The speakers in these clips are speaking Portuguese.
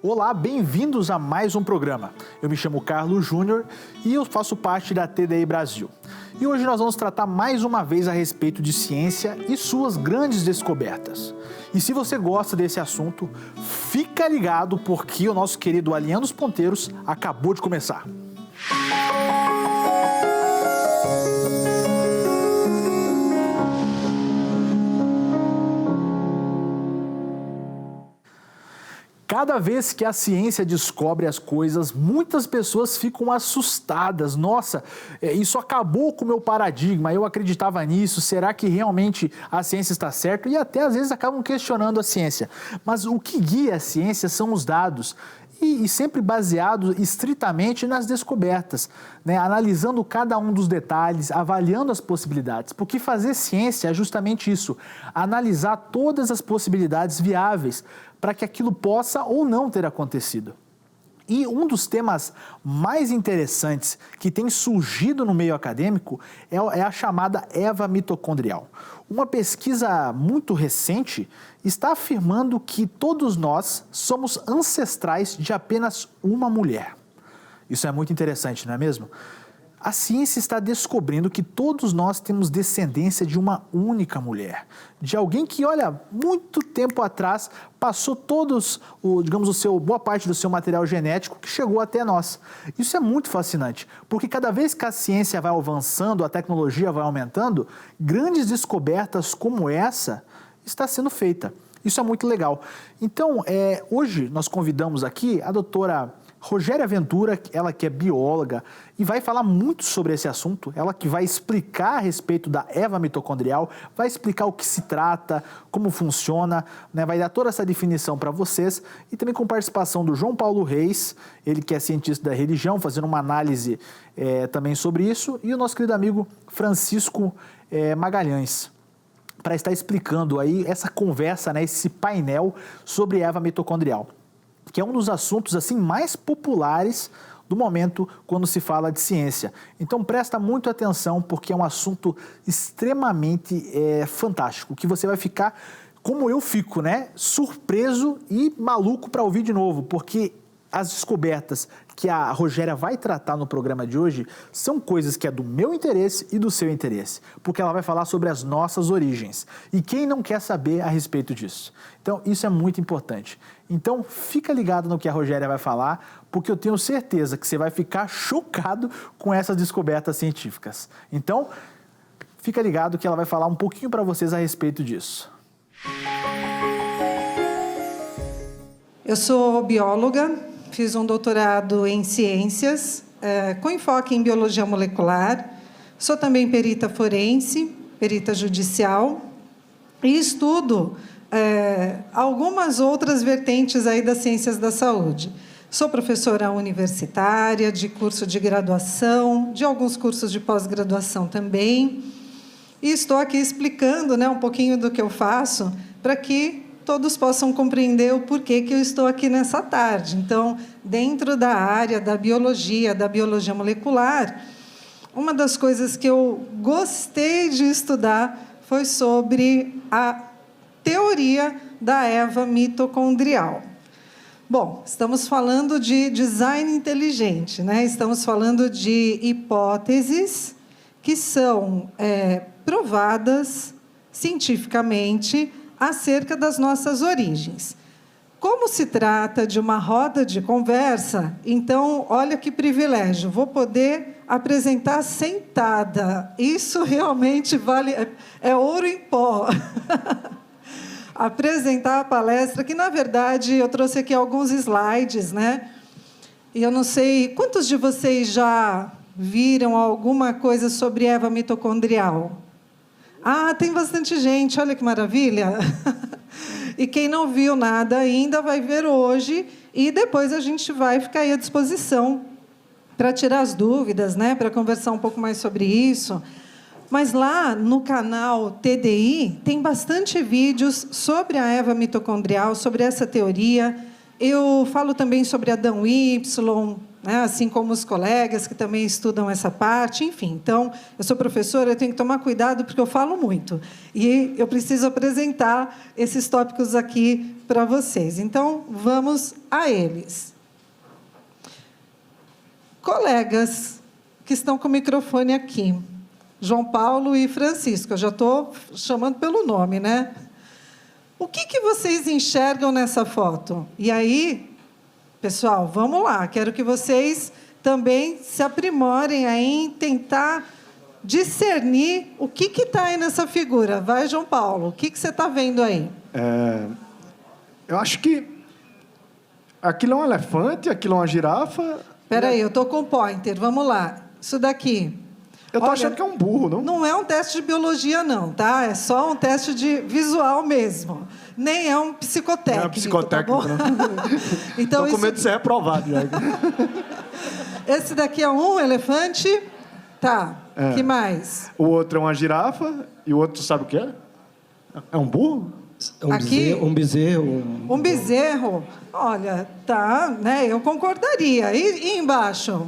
Olá, bem-vindos a mais um programa. Eu me chamo Carlos Júnior e eu faço parte da TDI Brasil. E hoje nós vamos tratar mais uma vez a respeito de ciência e suas grandes descobertas. E se você gosta desse assunto, fica ligado porque o nosso querido Alinhando os Ponteiros acabou de começar. Cada vez que a ciência descobre as coisas, muitas pessoas ficam assustadas. Nossa, isso acabou com o meu paradigma, eu acreditava nisso, será que realmente a ciência está certa? E até às vezes acabam questionando a ciência. Mas o que guia a ciência são os dados. E sempre baseado estritamente nas descobertas, né? Analisando cada um dos detalhes, avaliando as possibilidades. Porque fazer ciência é justamente isso, analisar todas as possibilidades viáveis para que aquilo possa ou não ter acontecido. E um dos temas mais interessantes que tem surgido no meio acadêmico é a chamada Eva mitocondrial. Uma pesquisa muito recente está afirmando que todos nós somos ancestrais de apenas uma mulher. Isso é muito interessante, não é mesmo? A ciência está descobrindo que todos nós temos descendência de uma única mulher, de alguém que, olha, muito tempo atrás passou boa parte do seu material genético que chegou até nós. Isso é muito fascinante, porque cada vez que a ciência vai avançando, a tecnologia vai aumentando, grandes descobertas como essa está sendo feita. Isso é muito legal. Então, hoje nós convidamos aqui a doutora Rogéria Ventura, ela que é bióloga e vai falar muito sobre esse assunto, ela que vai explicar a respeito da Eva mitocondrial, vai explicar o que se trata, como funciona, né? Vai dar toda essa definição para vocês e também com participação do João Paulo Reis, ele que é cientista da religião, fazendo uma análise também sobre isso, e o nosso querido amigo Francisco Magalhães, para estar explicando aí essa conversa, né, esse painel sobre Eva mitocondrial, que é um dos assuntos assim mais populares do momento quando se fala de ciência. Então presta muito atenção porque é um assunto extremamente fantástico, que você vai ficar, como eu fico, né, surpreso e maluco para ouvir de novo, porque as descobertas que a Rogéria vai tratar no programa de hoje são coisas que é do meu interesse e do seu interesse, porque ela vai falar sobre as nossas origens. E quem não quer saber a respeito disso? Então, isso é muito importante. Então, fica ligado no que a Rogéria vai falar, porque eu tenho certeza que você vai ficar chocado com essas descobertas científicas. Então, fica ligado que ela vai falar um pouquinho para vocês a respeito disso. Eu sou bióloga. Fiz um doutorado em ciências, com enfoque em biologia molecular. Sou também perita forense, perita judicial, e estudo algumas outras vertentes aí das ciências da saúde. Sou professora universitária, de curso de graduação, de alguns cursos de pós-graduação também, e estou aqui explicando, né, um pouquinho do que eu faço, para que todos possam compreender o porquê que eu estou aqui nessa tarde. Então, dentro da área da biologia molecular, uma das coisas que eu gostei de estudar foi sobre a teoria da Eva mitocondrial. Bom, estamos falando de design inteligente, né? Estamos falando de hipóteses que são provadas cientificamente acerca das nossas origens. Como se trata de uma roda de conversa, então, olha que privilégio, vou poder apresentar sentada. Isso realmente vale, é ouro em pó. Apresentar a palestra, que, na verdade, eu trouxe aqui alguns slides, né? E eu não sei, quantos de vocês já viram alguma coisa sobre Eva mitocondrial? Ah, tem bastante gente, olha que maravilha. E quem não viu nada ainda vai ver hoje e depois a gente vai ficar aí à disposição para tirar as dúvidas, né? Para conversar um pouco mais sobre isso. Mas lá no canal TDI tem bastante vídeos sobre a Eva mitocondrial, sobre essa teoria. Eu falo também sobre Adão Y, né? Assim como os colegas que também estudam essa parte, enfim. Então, eu sou professora, eu tenho que tomar cuidado porque eu falo muito. E eu preciso apresentar esses tópicos aqui para vocês. Então, vamos a eles. Colegas que estão com o microfone aqui, João Paulo e Francisco, eu já estou chamando pelo nome, né? O que vocês enxergam nessa foto? E aí, pessoal, vamos lá, quero que vocês também se aprimorem aí em tentar discernir o que está aí nessa figura. Vai, João Paulo, o que você está vendo aí? Eu acho que aquilo é um elefante, aquilo é uma girafa. Espera aí, eu estou com o pointer, vamos lá. Isso daqui. Eu estou achando que é um burro, não? Não é um teste de biologia, não, tá? É só um teste de visual mesmo. Nem é um psicotécnico. Não é um psicotécnico, tá não. Então, estou com medo de ser reprovado. Já. Esse daqui é um elefante? Tá. Que mais? O outro é uma girafa e o outro sabe o que é? É um burro? Aqui? Um bezerro. Um bezerro? Olha, tá, né? Eu concordaria. E embaixo?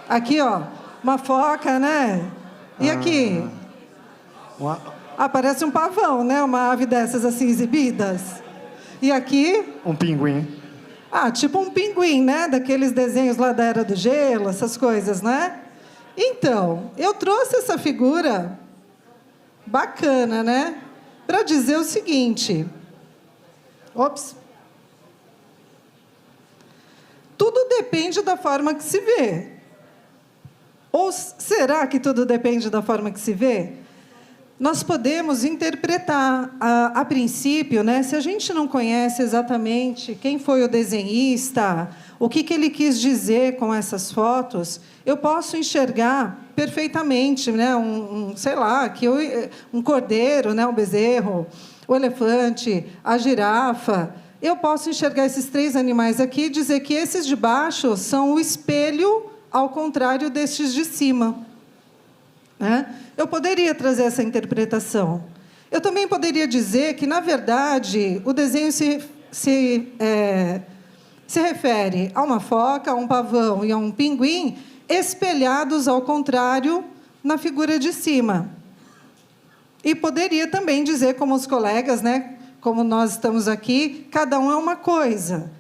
Aqui, ó. Uma foca, né? E aqui? Parece um pavão, né? Uma ave dessas assim exibidas. E aqui? Um pinguim. Tipo um pinguim, né? Daqueles desenhos lá da Era do Gelo, essas coisas, né? Então, eu trouxe essa figura bacana, né? Para dizer o seguinte. Ops. Tudo depende da forma que se vê. Ou será que tudo depende da forma que se vê? Nós podemos interpretar, a princípio, né, se a gente não conhece exatamente quem foi o desenhista, o que ele quis dizer com essas fotos, eu posso enxergar perfeitamente, né, sei lá, um cordeiro, né, um bezerro, o elefante, a girafa. Eu posso enxergar esses 3 animais aqui e dizer que esses de baixo são o espelho ao contrário destes de cima. Né? Eu poderia trazer essa interpretação. Eu também poderia dizer que, na verdade, o desenho se refere a uma foca, a um pavão e a um pinguim espelhados ao contrário na figura de cima. E poderia também dizer, como os colegas, né, como nós estamos aqui, cada um é uma coisa.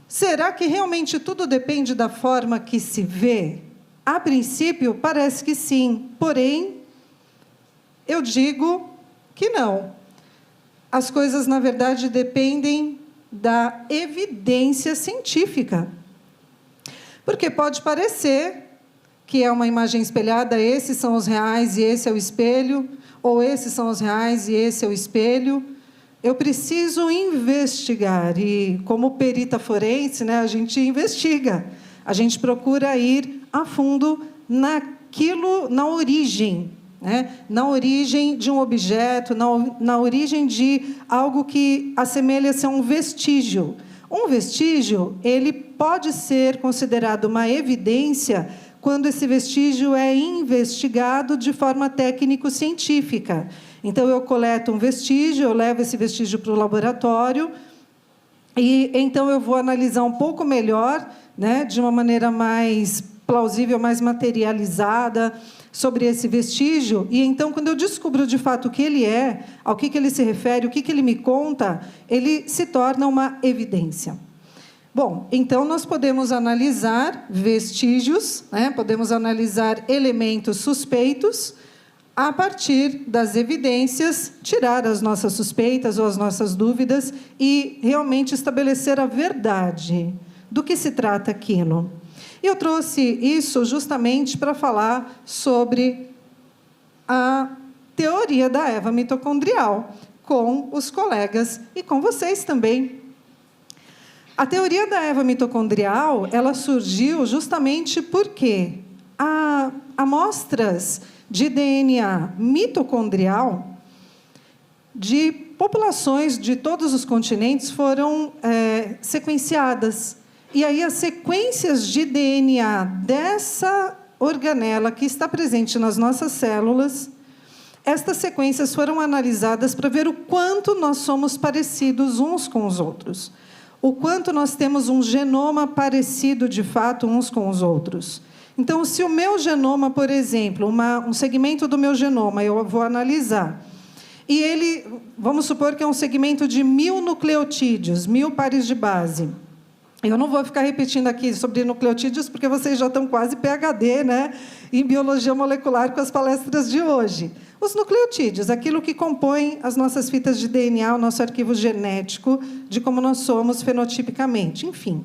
Será que realmente tudo depende da forma que se vê? A princípio, parece que sim. Porém, eu digo que não. As coisas, na verdade, dependem da evidência científica. Porque pode parecer que é uma imagem espelhada, esses são os reais e esse é o espelho, ou esses são os reais e esse é o espelho. Eu preciso investigar, e como perita forense, né, a gente investiga, a gente procura ir a fundo na origem, né, na origem de um objeto, na origem de algo que assemelha-se a um vestígio. Um vestígio, ele pode ser considerado uma evidência quando esse vestígio é investigado de forma técnico-científica. Então, eu coleto um vestígio, eu levo esse vestígio para o laboratório, e então eu vou analisar um pouco melhor, né, de uma maneira mais plausível, mais materializada, sobre esse vestígio, e então, quando eu descubro de fato o que ele é, ao que ele se refere, o que ele me conta, ele se torna uma evidência. Bom, então nós podemos analisar vestígios, né, podemos analisar elementos suspeitos, a partir das evidências, tirar as nossas suspeitas ou as nossas dúvidas e realmente estabelecer a verdade do que se trata aquilo. E eu trouxe isso justamente para falar sobre a teoria da Eva mitocondrial, com os colegas e com vocês também. A teoria da Eva mitocondrial, ela surgiu justamente porque amostras de DNA mitocondrial de populações de todos os continentes foram sequenciadas. E aí as sequências de DNA dessa organela que está presente nas nossas células, estas sequências foram analisadas para ver o quanto nós somos parecidos uns com os outros. o quanto nós temos um genoma parecido, de fato, uns com os outros. Então, se o meu genoma, por exemplo, um segmento do meu genoma, eu vou analisar, e ele, vamos supor que é um segmento de 1000 nucleotídeos, 1000 pares de base. Eu não vou ficar repetindo aqui sobre nucleotídeos, porque vocês já estão quase PhD, né, em biologia molecular com as palestras de hoje. Os nucleotídeos, aquilo que compõe as nossas fitas de DNA, o nosso arquivo genético, de como nós somos fenotipicamente, enfim.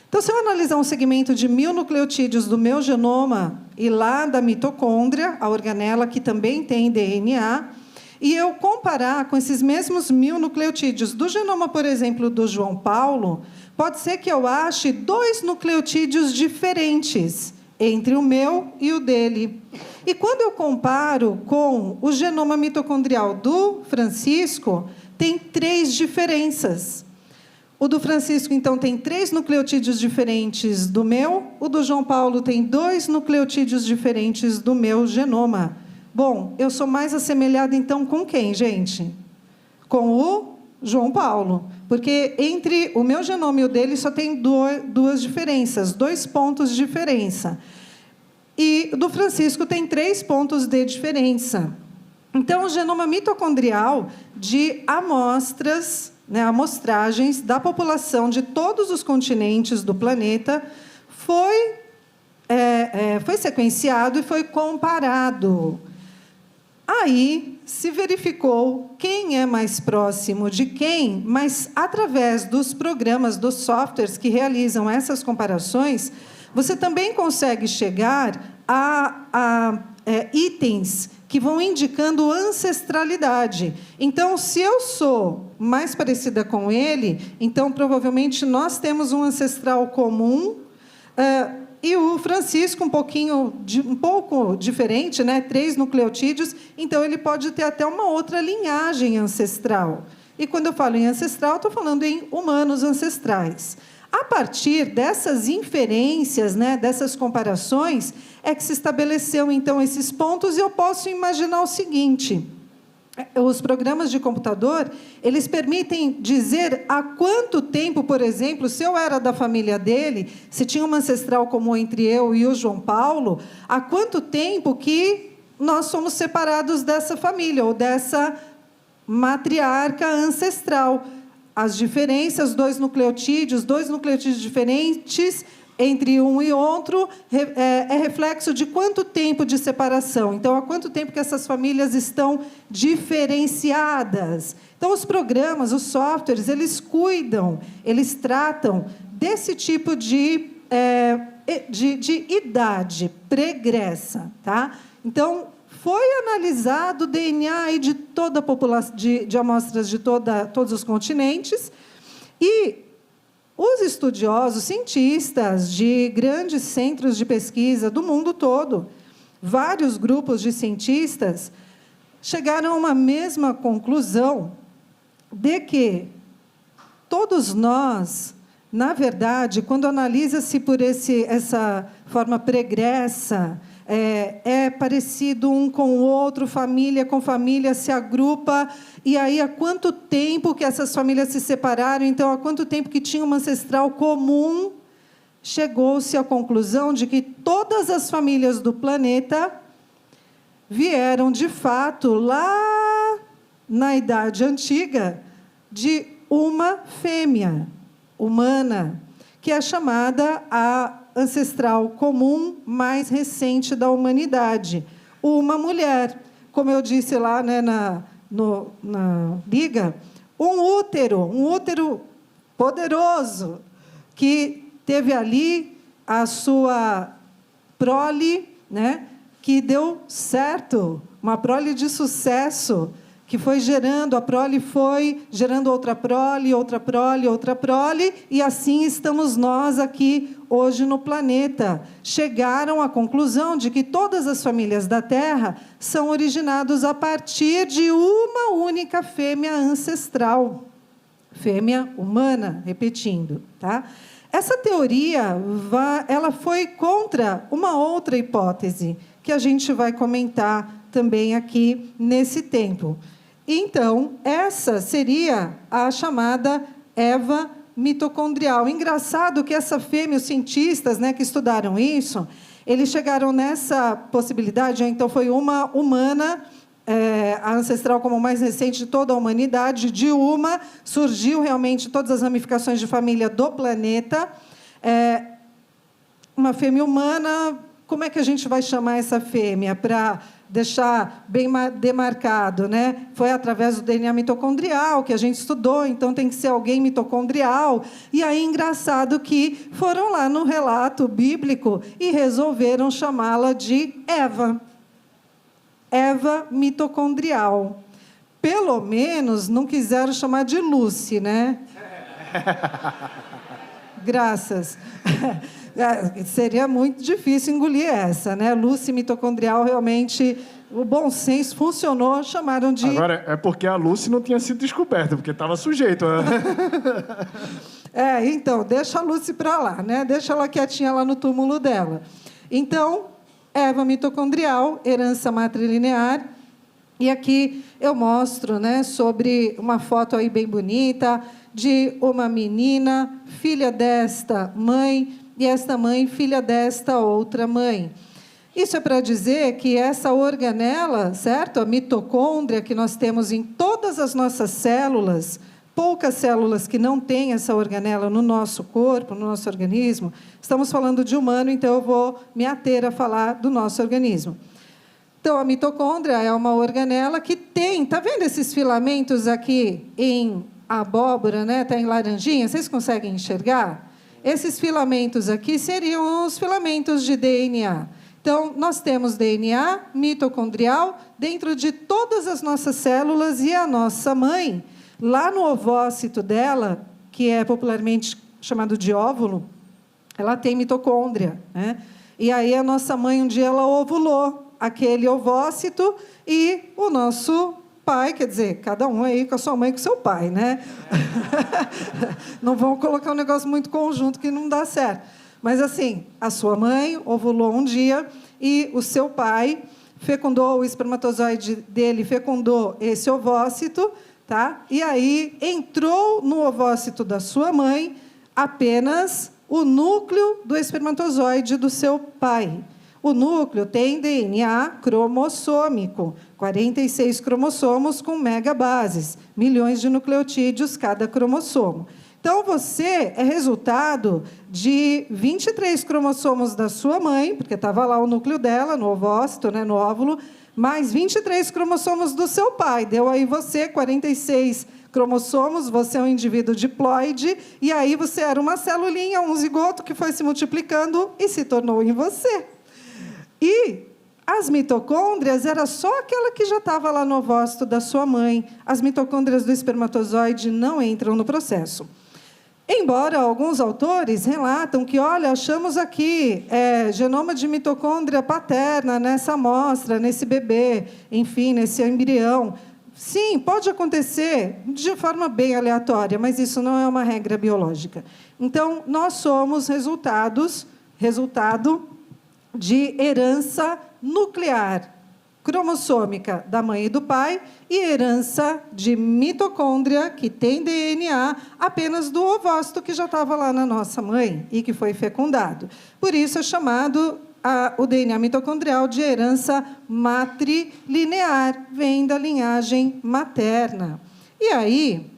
Então, se eu analisar um segmento de 1000 nucleotídeos do meu genoma, e lá da mitocôndria, a organela que também tem DNA, e eu comparar com esses mesmos 1000 nucleotídeos do genoma, por exemplo, do João Paulo, pode ser que eu ache 2 nucleotídeos diferentes entre o meu e o dele. E quando eu comparo com o genoma mitocondrial do Francisco, tem 3 diferenças. O do Francisco, então, tem 3 nucleotídeos diferentes do meu, o do João Paulo tem 2 nucleotídeos diferentes do meu genoma. Bom, eu sou mais assemelhada, então, com quem, gente? Com o João Paulo. Porque entre o meu genoma e o dele só tem 2 diferenças, 2 pontos de diferença. E do Francisco tem 3 pontos de diferença. Então, o genoma mitocondrial de amostras, né, amostragens da população de todos os continentes do planeta foi sequenciado e foi comparado. Aí se verificou quem é mais próximo de quem, mas através dos programas, dos softwares que realizam essas comparações, você também consegue chegar a itens que vão indicando ancestralidade. Então, se eu sou mais parecida com ele, então provavelmente nós temos um ancestral comum. E o Francisco, um pouco diferente, né? 3 nucleotídeos, então ele pode ter até uma outra linhagem ancestral. E quando eu falo em ancestral, estou falando em humanos ancestrais. A partir dessas inferências, né, dessas comparações, é que se estabeleceu, então, esses pontos, e eu posso imaginar o seguinte: os programas de computador, eles permitem dizer há quanto tempo, por exemplo, se eu era da família dele, se tinha uma ancestral comum entre eu e o João Paulo, há quanto tempo que nós somos separados dessa família, ou dessa matriarca ancestral. As diferenças, 2 nucleotídeos diferentes entre um e outro, é reflexo de quanto tempo de separação. Então, há quanto tempo que essas famílias estão diferenciadas. Então, os programas, os softwares, eles cuidam, eles tratam desse tipo de idade pregressa. Tá? Então, foi analisado o DNA aí de toda a população, de amostras de todos os continentes, e os estudiosos, cientistas de grandes centros de pesquisa do mundo todo, vários grupos de cientistas, chegaram a uma mesma conclusão de que todos nós, na verdade, quando analisa-se por essa forma pregressa, é parecido um com o outro, família com família se agrupa, e aí há quanto tempo que essas famílias se separaram, então há quanto tempo que tinha uma ancestral comum, chegou-se à conclusão de que todas as famílias do planeta vieram, de fato, lá na Idade Antiga, de uma fêmea humana, que é chamada a ancestral comum mais recente da humanidade, uma mulher. Como eu disse lá, né, na liga, um útero poderoso, que teve ali a sua prole, né, que deu certo, uma prole de sucesso, que foi gerando, a prole foi gerando outra prole, outra prole, outra prole, e assim estamos nós aqui hoje no planeta. Chegaram à conclusão de que todas as famílias da Terra são originadas a partir de uma única fêmea ancestral, fêmea humana, repetindo. Tá? Essa teoria ela foi contra uma outra hipótese, que a gente vai comentar também aqui nesse tempo. Então, essa seria a chamada Eva mitocondrial. Engraçado que essa fêmea, os cientistas, né, que estudaram isso, eles chegaram nessa possibilidade, então foi uma humana, a ancestral como mais recente de toda a humanidade, de uma surgiu realmente todas as ramificações de família do planeta, uma fêmea humana. Como é que a gente vai chamar essa fêmea para deixar bem demarcado, né? Foi através do DNA mitocondrial que a gente estudou, então tem que ser alguém mitocondrial. E aí, engraçado que foram lá no relato bíblico e resolveram chamá-la de Eva. Eva mitocondrial. Pelo menos não quiseram chamar de Lucy, né? Graças. Seria muito difícil engolir essa, né? Lucy mitocondrial, realmente, o bom senso funcionou, chamaram de... Agora, é porque a Lucy não tinha sido descoberta, porque estava sujeito, né? Então, deixa a Lucy para lá, né? Deixa ela quietinha lá no túmulo dela. Então, Eva mitocondrial, herança matrilinear. E aqui eu mostro, né, sobre uma foto aí bem bonita de uma menina, filha desta mãe, e esta mãe, filha desta outra mãe. Isso é para dizer que essa organela, certo? A mitocôndria que nós temos em todas as nossas células, poucas células que não têm essa organela no nosso corpo, no nosso organismo. Estamos falando de humano, então eu vou me ater a falar do nosso organismo. Então, a mitocôndria é uma organela que tem, está vendo esses filamentos aqui em abóbora, né? Está em laranjinha, vocês conseguem enxergar? Esses filamentos aqui seriam os filamentos de DNA. Então, nós temos DNA mitocondrial dentro de todas as nossas células e a nossa mãe, lá no ovócito dela, que é popularmente chamado de óvulo, ela tem mitocôndria, né? E aí a nossa mãe, um dia, ela ovulou aquele ovócito e o nosso pai, quer dizer, cada um aí com a sua mãe e com o seu pai, né? Não vão colocar um negócio muito conjunto que não dá certo. Mas, assim, a sua mãe ovulou um dia e o seu pai fecundou, o espermatozoide dele fecundou esse ovócito, tá? E aí entrou no ovócito da sua mãe apenas o núcleo do espermatozoide do seu pai. O núcleo tem DNA cromossômico, 46 cromossomos com megabases, milhões de nucleotídeos cada cromossomo. Então, você é resultado de 23 cromossomos da sua mãe, porque estava lá o núcleo dela, no ovócito, né, no óvulo, mais 23 cromossomos do seu pai. Deu aí você 46 cromossomos, você é um indivíduo diploide, e aí você era uma celulinha, um zigoto que foi se multiplicando e se tornou em você. E as mitocôndrias era só aquela que já estava lá no ovócito da sua mãe. As mitocôndrias do espermatozoide não entram no processo. Embora alguns autores relatam que, olha, achamos aqui genoma de mitocôndria paterna nessa amostra, nesse bebê, enfim, nesse embrião. Sim, pode acontecer de forma bem aleatória, mas isso não é uma regra biológica. Então, nós somos resultado de herança nuclear, cromossômica da mãe e do pai, e herança de mitocôndria, que tem DNA apenas do ovócito que já estava lá na nossa mãe e que foi fecundado. Por isso é chamado o DNA mitocondrial de herança matrilinear, vem da linhagem materna. E aí,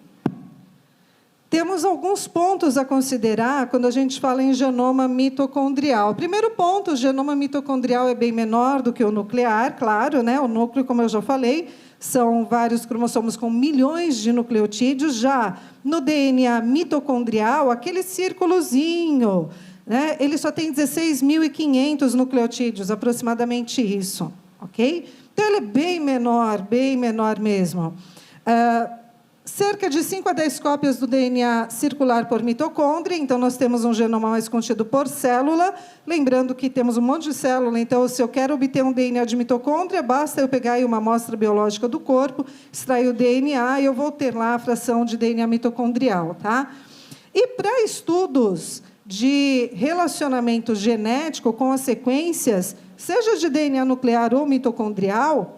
temos alguns pontos a considerar quando a gente fala em genoma mitocondrial. Primeiro ponto, o genoma mitocondrial é bem menor do que o nuclear, claro, né? O núcleo, como eu já falei, são vários cromossomos com milhões de nucleotídeos. Já no DNA mitocondrial, aquele círculozinho, né? Ele só tem 16.500 nucleotídeos, aproximadamente isso, ok? Então, ele é bem menor mesmo. Cerca de 5 a 10 cópias do DNA circular por mitocôndria, então nós temos um genoma mais contido por célula. Lembrando que temos um monte de célula, então se eu quero obter um DNA de mitocôndria, basta eu pegar aí uma amostra biológica do corpo, extrair o DNA e eu vou ter lá a fração de DNA mitocondrial, tá? E para estudos de relacionamento genético com as sequências, seja de DNA nuclear ou mitocondrial,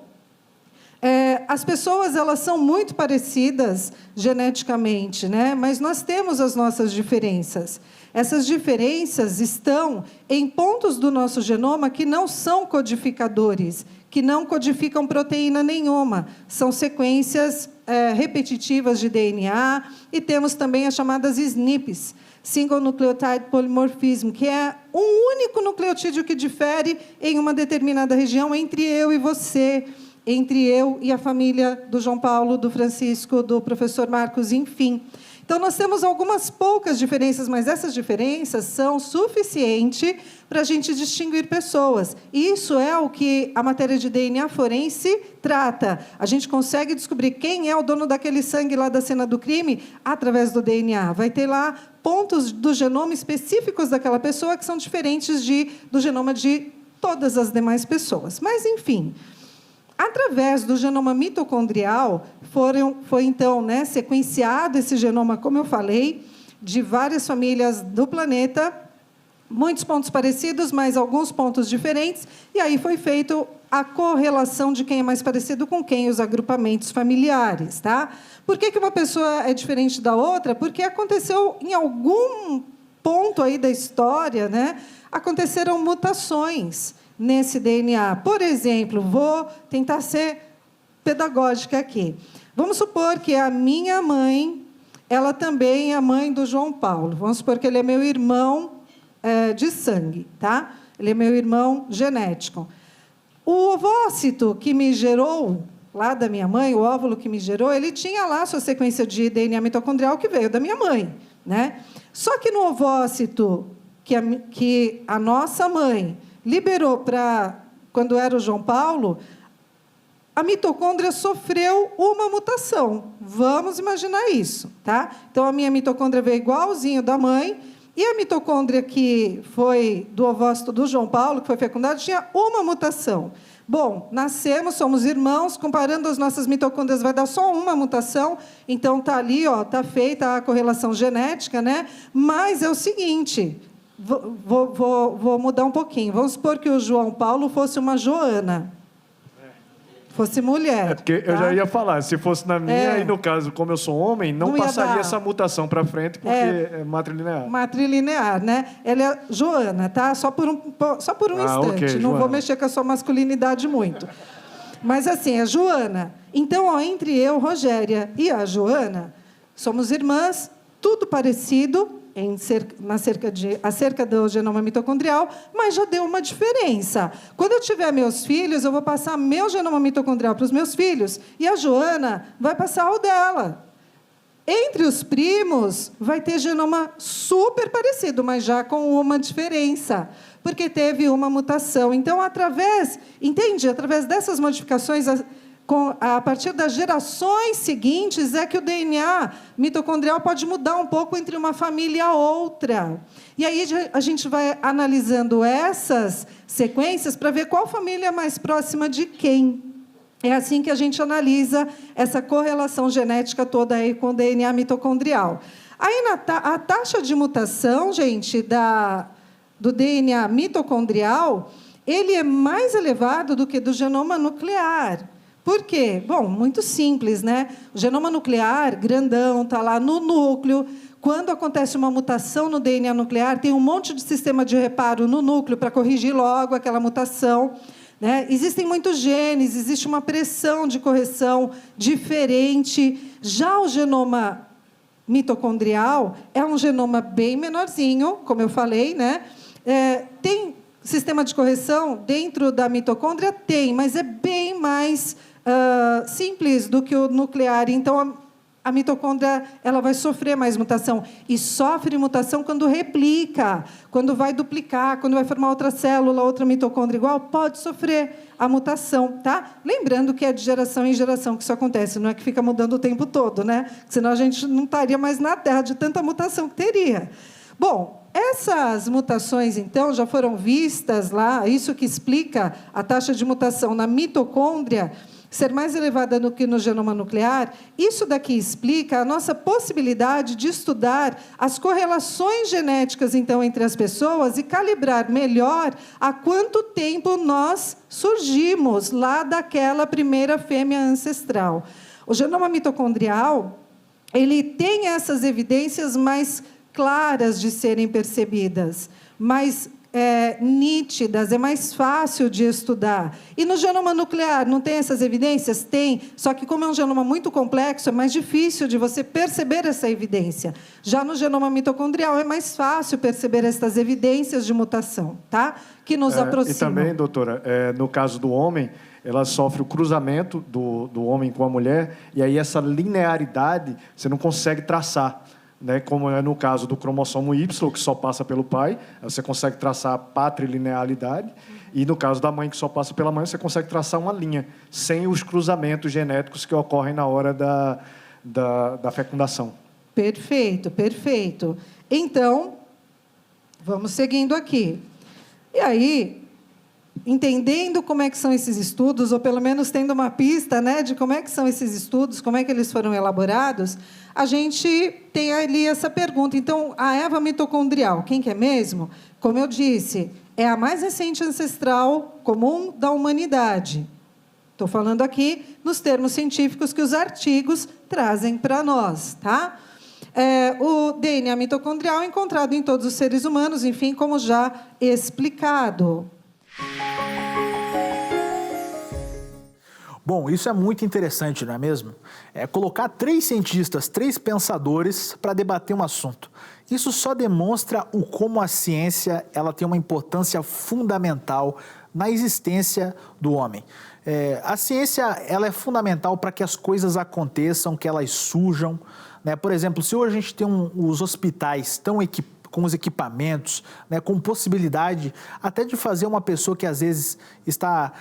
As pessoas, elas são muito parecidas geneticamente, né? Mas nós temos as nossas diferenças. Essas diferenças estão em pontos do nosso genoma que não são codificadores, que não codificam proteína nenhuma. São sequências repetitivas de DNA, e temos também as chamadas SNPs, Single Nucleotide Polymorphism, que é um único nucleotídeo que difere em uma determinada região entre eu e você, entre eu e a família do João Paulo, do Francisco, do professor Marcos, enfim. Então, nós temos algumas poucas diferenças, mas essas diferenças são suficientes para a gente distinguir pessoas. E isso é o que a matéria de DNA forense trata. A gente consegue descobrir quem é o dono daquele sangue lá da cena do crime através do DNA. Vai ter lá pontos do genoma específicos daquela pessoa que são diferentes do genoma de todas as demais pessoas. Mas, enfim... Através do genoma mitocondrial, foi então, né, sequenciado esse genoma, como eu falei, de várias famílias do planeta, muitos pontos parecidos, mas alguns pontos diferentes, e aí foi feito a correlação de quem é mais parecido com quem, os agrupamentos familiares. Tá? Por que uma pessoa é diferente da outra? Porque aconteceu em algum ponto aí da história, né, aconteceram mutações nesse DNA. Por exemplo, vou tentar ser pedagógica aqui. Vamos supor que a minha mãe, ela também é a mãe do João Paulo. Vamos supor que ele é meu irmão de sangue, tá? Ele é meu irmão genético. O ovócito que me gerou, lá da minha mãe, o óvulo que me gerou, ele tinha lá a sua sequência de DNA mitocondrial que veio da minha mãe, né? Só que no ovócito que a nossa mãe liberou para quando era o João Paulo, a mitocôndria sofreu uma mutação. Vamos imaginar isso, tá? Então, a minha mitocôndria veio igualzinho da mãe, e a mitocôndria que foi do ovócito do João Paulo, que foi fecundado, tinha uma mutação. Bom, nascemos, somos irmãos, comparando as nossas mitocôndrias, vai dar só uma mutação, então está ali, está feita a correlação genética, né? Mas é o seguinte... Vou mudar um pouquinho. Vamos supor que o João Paulo fosse uma Joana. Fosse mulher. Porque tá? eu já ia falar, se fosse na minha, e no caso, como eu sou homem, não passaria essa mutação para frente, porque é matrilinear. Matrilinear, né? Ela é Joana, tá? Só por um instante. Okay, não Joana. vou mexer com a sua masculinidade muito. Mas, assim, é Joana. Então, entre eu, Rogéria, e a Joana, somos irmãs, tudo parecido, acerca do genoma mitocondrial, mas já deu uma diferença. Quando eu tiver meus filhos, eu vou passar meu genoma mitocondrial para os meus filhos, e a Joana vai passar o dela. Entre os primos, vai ter genoma super parecido, mas já com uma diferença, porque teve uma mutação. Então, através dessas modificações, a partir das gerações seguintes, é que o DNA mitocondrial pode mudar um pouco entre uma família e outra. E aí a gente vai analisando essas sequências para ver qual família é mais próxima de quem. É assim que a gente analisa essa correlação genética toda aí com o DNA mitocondrial. Aí, a taxa de mutação, gente, do DNA mitocondrial, ele é mais elevado do que do genoma nuclear. Por quê? Bom, muito simples, né? O genoma nuclear, grandão, está lá no núcleo. Quando acontece uma mutação no DNA nuclear, tem um monte de sistema de reparo no núcleo para corrigir logo aquela mutação, né? Existem muitos genes, existe uma pressão de correção diferente. Já o genoma mitocondrial é um genoma bem menorzinho, como eu falei, né? Tem sistema de correção dentro da mitocôndria? Tem, mas é bem mais simples do que o nuclear. Então, a mitocôndria ela vai sofrer mais mutação. E sofre mutação quando replica, quando vai duplicar, quando vai formar outra célula, outra mitocôndria igual, pode sofrer a mutação. Tá? Lembrando que é de geração em geração que isso acontece, não é que fica mudando o tempo todo, né? Senão a gente não estaria mais na Terra de tanta mutação que teria. Bom, essas mutações, então, já foram vistas lá, isso que explica a taxa de mutação na mitocôndria, ser mais elevada do que no genoma nuclear, isso daqui explica a nossa possibilidade de estudar as correlações genéticas, então, entre as pessoas e calibrar melhor há quanto tempo nós surgimos lá daquela primeira fêmea ancestral. O genoma mitocondrial, ele tem essas evidências mais claras de serem percebidas, mais nítidas, é mais fácil de estudar. E no genoma nuclear, não tem essas evidências? Tem, só que como é um genoma muito complexo, é mais difícil de você perceber essa evidência. Já no genoma mitocondrial, é mais fácil perceber essas evidências de mutação, tá? Que nos aproximam. E também, doutora, no caso do homem, ela sofre o cruzamento do homem com a mulher, e aí essa linearidade você não consegue traçar. Né, como é no caso do cromossomo Y, que só passa pelo pai, você consegue traçar a patrilinealidade, e no caso da mãe, que só passa pela mãe, você consegue traçar uma linha, sem os cruzamentos genéticos que ocorrem na hora da fecundação. Perfeito, perfeito. Então, vamos seguindo aqui. E aí, entendendo como é que são esses estudos, ou pelo menos tendo uma pista, né, de como é que são esses estudos, como é que eles foram elaborados, a gente tem ali essa pergunta. Então, a Eva mitocondrial, quem que é mesmo? Como eu disse, é a mais recente ancestral comum da humanidade. Estou falando aqui nos termos científicos que os artigos trazem para nós, tá? O DNA mitocondrial é encontrado em todos os seres humanos, enfim, como já explicado. Bom, isso é muito interessante, não é mesmo? Colocar 3 cientistas, 3 pensadores para debater um assunto. Isso só demonstra como a ciência ela tem uma importância fundamental na existência do homem. A ciência ela é fundamental para que as coisas aconteçam, que elas surjam. Né? Por exemplo, se hoje a gente tem os hospitais tão equipados, com os equipamentos, né, com possibilidade até de fazer uma pessoa que às vezes está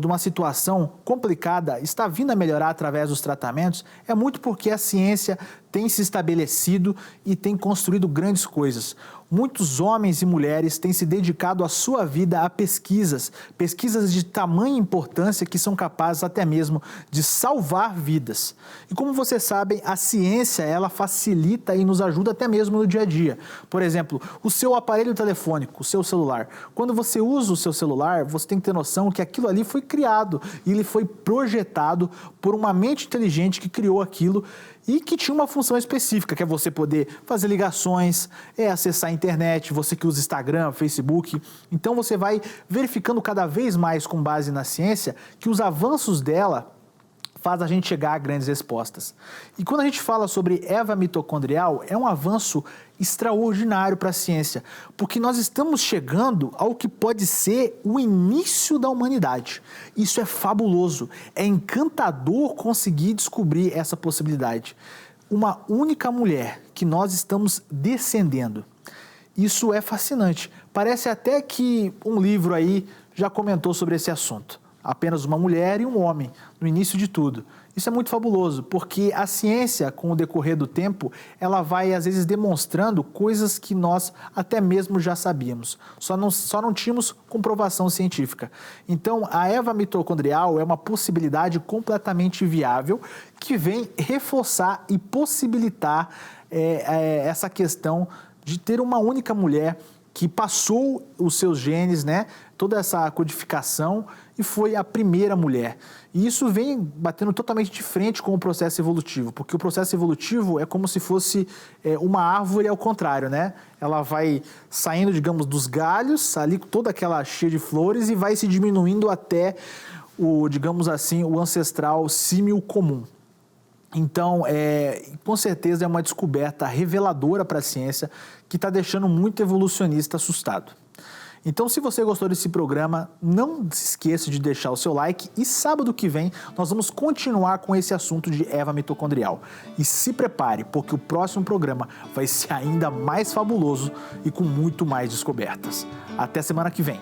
numa situação complicada, está vindo a melhorar através dos tratamentos, é muito porque a ciência tem se estabelecido e tem construído grandes coisas. Muitos homens e mulheres têm se dedicado a sua vida a pesquisas de tamanha importância que são capazes até mesmo de salvar vidas. E como vocês sabem, a ciência ela facilita e nos ajuda até mesmo no dia a dia. Por exemplo, o seu aparelho telefônico, o seu celular. Quando você usa o seu celular, você tem que ter noção que aquilo ali foi criado e ele foi projetado por uma mente inteligente que criou aquilo e que tinha uma função específica, que é você poder fazer ligações, acessar a internet, você que usa Instagram, Facebook. Então você vai verificando cada vez mais com base na ciência que os avanços dela faz a gente chegar a grandes respostas. E quando a gente fala sobre Eva mitocondrial, é um avanço extraordinário para a ciência, porque nós estamos chegando ao que pode ser o início da humanidade. Isso é fabuloso, é encantador conseguir descobrir essa possibilidade. Uma única mulher que nós estamos descendendo. Isso é fascinante. Parece até que um livro aí já comentou sobre esse assunto. Apenas uma mulher e um homem, no início de tudo. Isso é muito fabuloso, porque a ciência, com o decorrer do tempo, ela vai, às vezes, demonstrando coisas que nós até mesmo já sabíamos. Só não tínhamos comprovação científica. Então, a Eva mitocondrial é uma possibilidade completamente viável que vem reforçar e possibilitar essa questão de ter uma única mulher que passou os seus genes, né, toda essa codificação e foi a primeira mulher. E isso vem batendo totalmente de frente com o processo evolutivo, porque o processo evolutivo é como se fosse uma árvore ao contrário, né? Ela vai saindo, digamos, dos galhos, ali toda aquela cheia de flores e vai se diminuindo até digamos assim, o ancestral símil comum. Então, com certeza é uma descoberta reveladora para a ciência que está deixando muito evolucionista assustado. Então, se você gostou desse programa, não se esqueça de deixar o seu like e sábado que vem nós vamos continuar com esse assunto de Eva mitocondrial. E se prepare, porque o próximo programa vai ser ainda mais fabuloso e com muito mais descobertas. Até semana que vem.